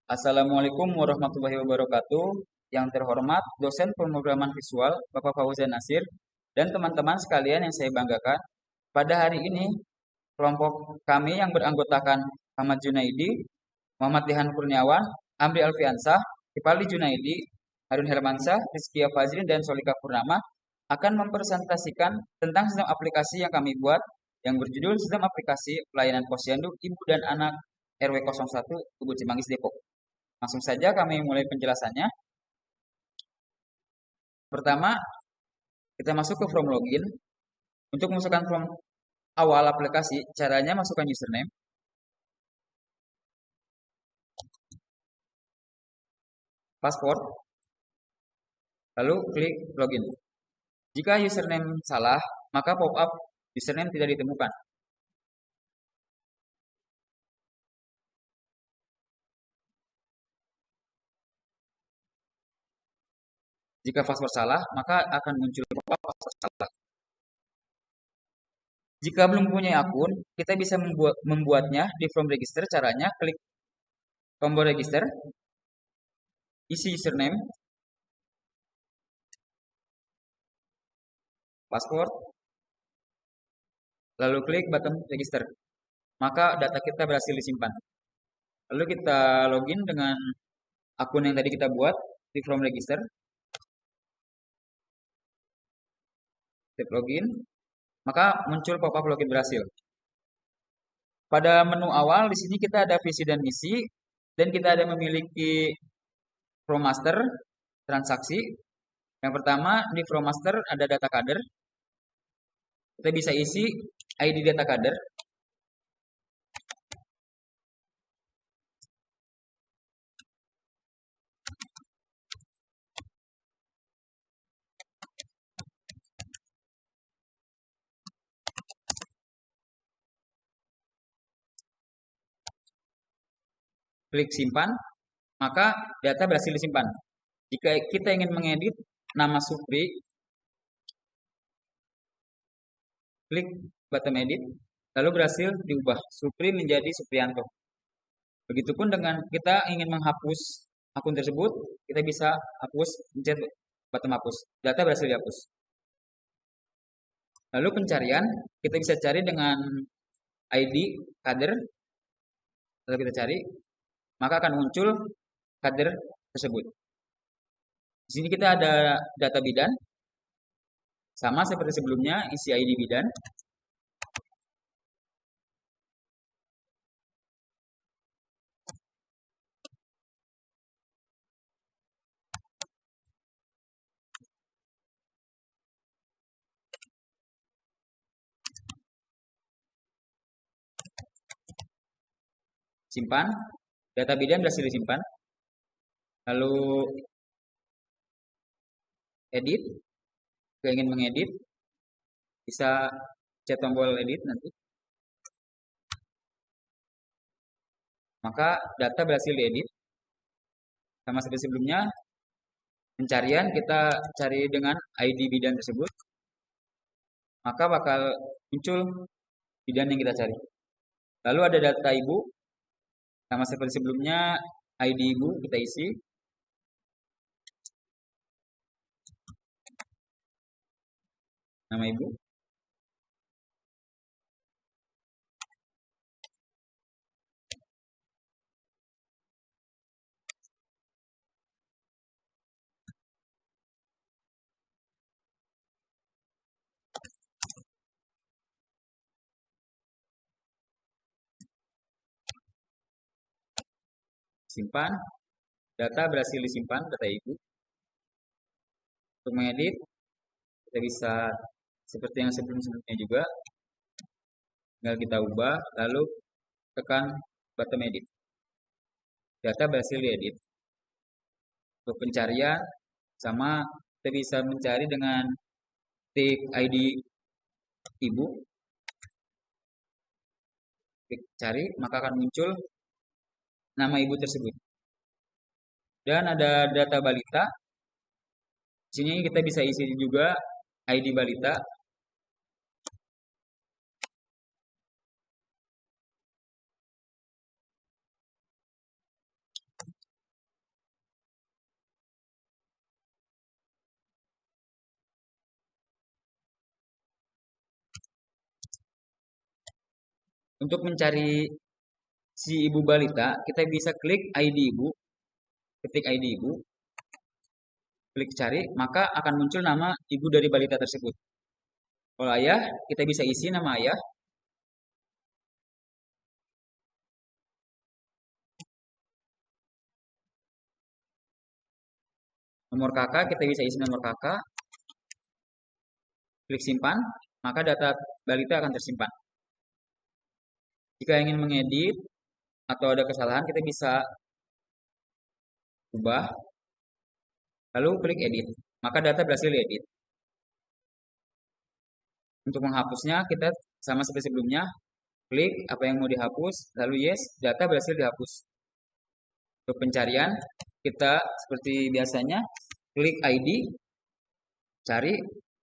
Assalamualaikum warahmatullahi wabarakatuh. Yang terhormat dosen pemrograman visual Bapak Fauzan Nasir dan teman-teman sekalian yang saya banggakan. Pada hari ini, kelompok kami yang beranggotakan Ahmad Junaidi, Muhammad Dihan Kurniawan, Amri Alfiansah, Kipali Junaidi, Harun Hermansyah, Rizkia Fazrin, dan Solika Purnama akan mempresentasikan tentang sistem aplikasi yang kami buat yang berjudul Sistem Aplikasi Pelayanan Posyandu Ibu dan Anak RW 01 Tugu Cimanggis Depok. Langsung saja kami mulai penjelasannya. Pertama, kita masuk ke form login. Untuk memasukkan form awal aplikasi, caranya masukkan username, password, lalu klik login. Jika username salah, maka pop-up username tidak ditemukan. Jika password salah, maka akan muncul pop-up password salah. Jika belum punya akun, kita bisa membuatnya di form register. Caranya klik tombol register, isi username, password, lalu klik button register. Maka data kita berhasil disimpan. Lalu kita login dengan akun yang tadi kita buat di form register. Klik login, maka muncul pop-up login berhasil. Pada menu awal di sini kita ada visi dan misi, dan kita ada memiliki From Master, transaksi. Yang pertama di From Master ada data kader. Kita bisa isi ID data kader. Klik simpan, maka data berhasil disimpan. Jika kita ingin mengedit nama Supri, klik button edit, lalu berhasil diubah Supri menjadi Suprianto. Begitupun dengan kita ingin menghapus akun tersebut, kita bisa hapus, pencet button hapus. Data berhasil dihapus. Lalu pencarian, kita bisa cari dengan ID kader. Lalu kita cari, maka akan muncul kader tersebut. Di sini kita ada data bidan, sama seperti sebelumnya, isi ID bidan. Simpan, data bidan berhasil disimpan. Lalu edit, jika ingin mengedit, bisa cek tombol edit nanti. Maka data berhasil diedit. Sama seperti sebelumnya, pencarian kita cari dengan ID bidan tersebut, maka bakal muncul bidan yang kita cari. Lalu ada data ibu, sama seperti sebelumnya, ID ibu kita isi. Nama ibu. Simpan, data berhasil disimpan, data ibu. Untuk mengedit, kita bisa seperti yang sebelum-sebelumnya juga, tinggal kita ubah, lalu tekan button edit. Data berhasil diedit. Untuk pencarian, sama kita bisa mencari dengan tik ID ibu. Klik cari, maka akan muncul nama ibu tersebut. Dan ada data balita. Di sini kita bisa isi juga ID balita. Untuk mencari si ibu balita, kita bisa klik ID ibu, ketik ID ibu, klik cari, maka akan muncul nama ibu dari balita tersebut. Kalau ayah, kita bisa isi nama ayah. Nomor kakak, kita bisa isi nomor kakak. Klik simpan, maka data balita akan tersimpan. Jika ingin mengedit atau ada kesalahan, kita bisa ubah, lalu klik edit. Maka data berhasil diedit. Untuk menghapusnya, kita sama seperti sebelumnya, klik apa yang mau dihapus, lalu yes, data berhasil dihapus. Untuk pencarian, kita seperti biasanya, klik ID, cari,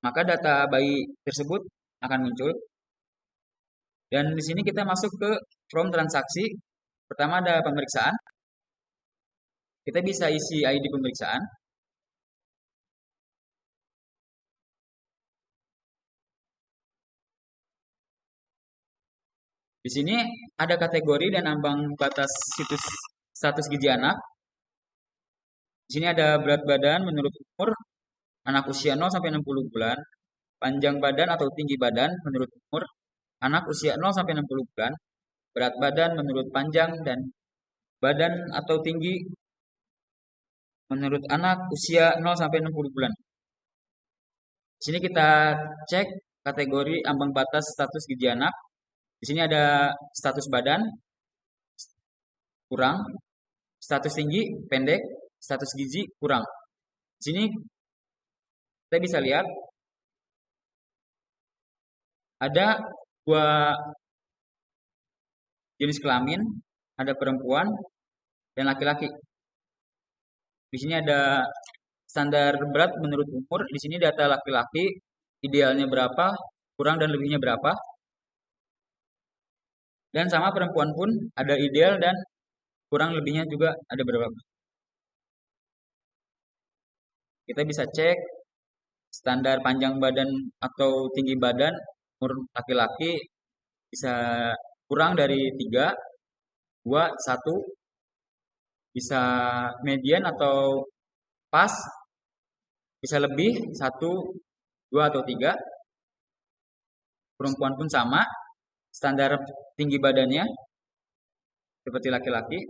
maka data bayi tersebut akan muncul. Dan di sini kita masuk ke from transaksi. Pertama ada pemeriksaan. Kita bisa isi ID pemeriksaan. Di sini ada kategori dan ambang batas situs status gizi anak. Di sini ada berat badan menurut umur anak usia 0 sampai 60 bulan, panjang badan atau tinggi badan menurut umur anak usia 0 sampai 60 bulan, berat badan menurut panjang dan badan atau tinggi menurut anak usia 0 sampai 60 bulan. Di sini kita cek kategori ambang batas status gizi anak. Di sini ada status badan kurang, status tinggi pendek, status gizi kurang. Di sini kita bisa lihat ada dua jenis kelamin, ada perempuan dan laki-laki. Di sini ada standar berat menurut umur. Di sini data laki-laki idealnya berapa, kurang dan lebihnya berapa. Dan sama perempuan pun ada ideal dan kurang lebihnya juga ada berapa. Kita bisa cek standar panjang badan atau tinggi badan umur laki-laki bisa kurang dari 3, 2, 1, bisa median atau pas, bisa lebih 1, 2 atau 3. Perempuan pun sama, standar tinggi badannya seperti laki-laki.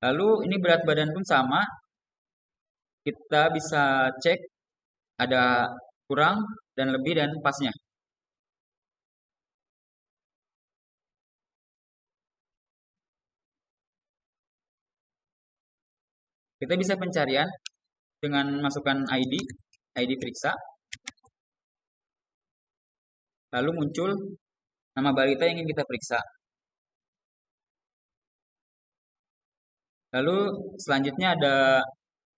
Lalu ini berat badan pun sama, kita bisa cek ada kurang dan lebih dan pasnya. Kita bisa pencarian dengan masukkan ID periksa. Lalu muncul nama balita yang ingin kita periksa. Lalu selanjutnya ada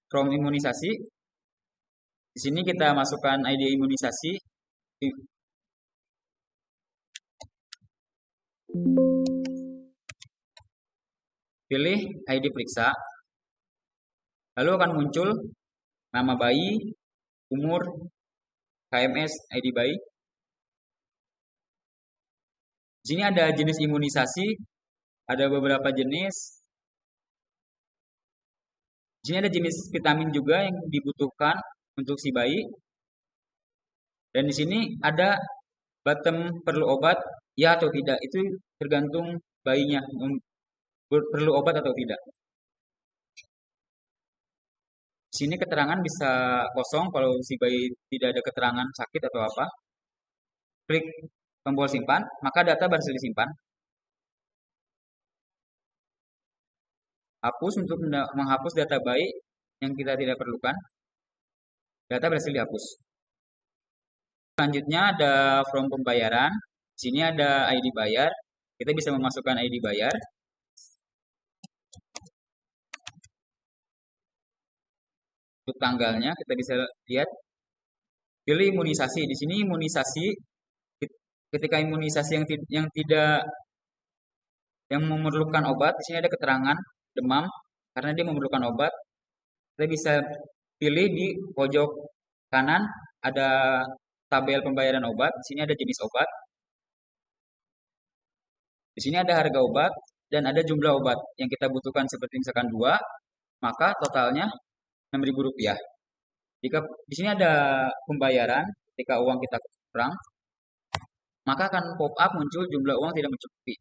from imunisasi. Di sini kita masukkan ID imunisasi. Pilih ID periksa. Lalu akan muncul nama bayi, umur, KMS, ID bayi. Di sini ada jenis imunisasi, ada beberapa jenis. Di sini ada jenis vitamin juga yang dibutuhkan untuk si bayi. Dan di sini ada bottom perlu obat, ya atau tidak. Itu tergantung bayinya perlu obat atau tidak. Di sini keterangan bisa kosong kalau si bayi tidak ada keterangan sakit atau apa. Klik tombol simpan, maka data berhasil disimpan. Hapus untuk menghapus data bayi yang kita tidak perlukan. Data berhasil dihapus. Selanjutnya ada from pembayaran. Di sini ada ID bayar. Kita bisa memasukkan ID bayar. Untuk tanggalnya kita bisa lihat. Pilih imunisasi. Di sini imunisasi ketika imunisasi yang tidak yang memerlukan obat, di sini ada keterangan demam karena dia memerlukan obat. Kita bisa pilih di pojok kanan ada tabel pembayaran obat. Di sini ada jenis obat. Di sini ada harga obat dan ada jumlah obat yang kita butuhkan seperti misalkan 2, maka totalnya Rp6.000. Jika di sini ada pembayaran ketika uang kita kurang, maka akan pop up muncul jumlah uang tidak mencukupi.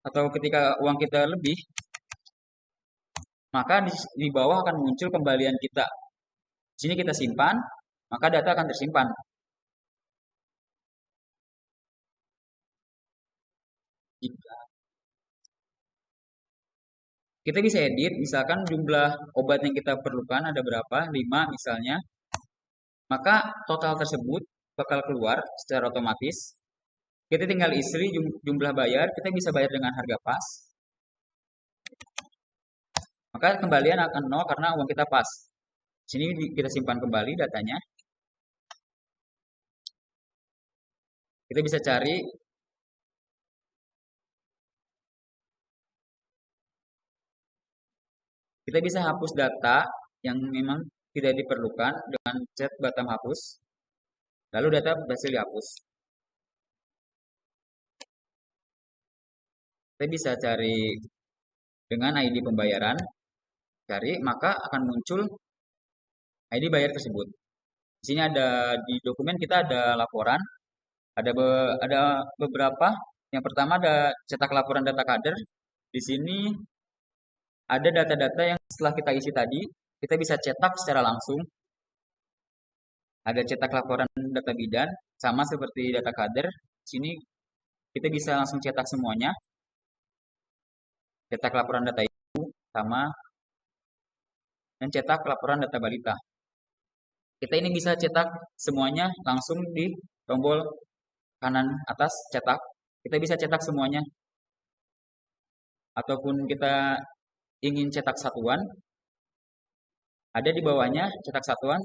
Atau ketika uang kita lebih, maka di bawah akan muncul kembalian kita. Di sini kita simpan, maka data akan tersimpan. Kita bisa edit, misalkan jumlah obat yang kita perlukan ada berapa, 5 misalnya. Maka total tersebut bakal keluar secara otomatis. Kita tinggal isi jumlah bayar, kita bisa bayar dengan harga pas. Maka kembalian akan 0 karena uang kita pas. Sini kita simpan kembali datanya. Kita bisa cari kita bisa hapus data yang memang tidak diperlukan dengan chat button hapus. Lalu data berhasil dihapus. Kita bisa cari dengan ID pembayaran, cari maka akan muncul ID bayar tersebut. Di sini ada di dokumen kita ada laporan, ada beberapa. Yang pertama ada cetak laporan data kader. Di sini ada data-data yang setelah kita isi tadi, kita bisa cetak secara langsung. Ada cetak laporan data bidan, sama seperti data kader. Di sini kita bisa langsung cetak semuanya. Cetak laporan data ibu, sama. Dan cetak laporan data balita. Kita ini bisa cetak semuanya langsung di tombol kanan atas cetak. Kita bisa cetak semuanya. Ataupun kita ingin cetak satuan, ada di bawahnya cetak satuan,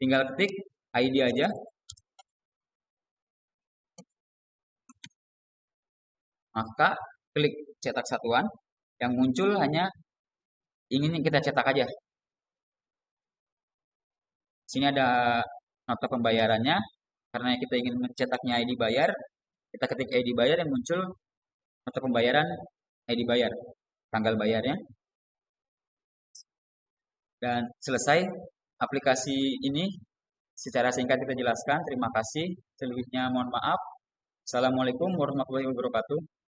tinggal ketik ID aja. Maka klik cetak satuan, yang muncul hanya ingin kita cetak aja. Sini ada nota pembayarannya, karena kita ingin mencetaknya ID bayar, kita ketik ID bayar yang muncul nota pembayaran ID bayar, tanggal bayarnya. Dan selesai aplikasi ini secara singkat kita jelaskan. Terima kasih. Selebihnya mohon maaf. Assalamualaikum warahmatullahi wabarakatuh.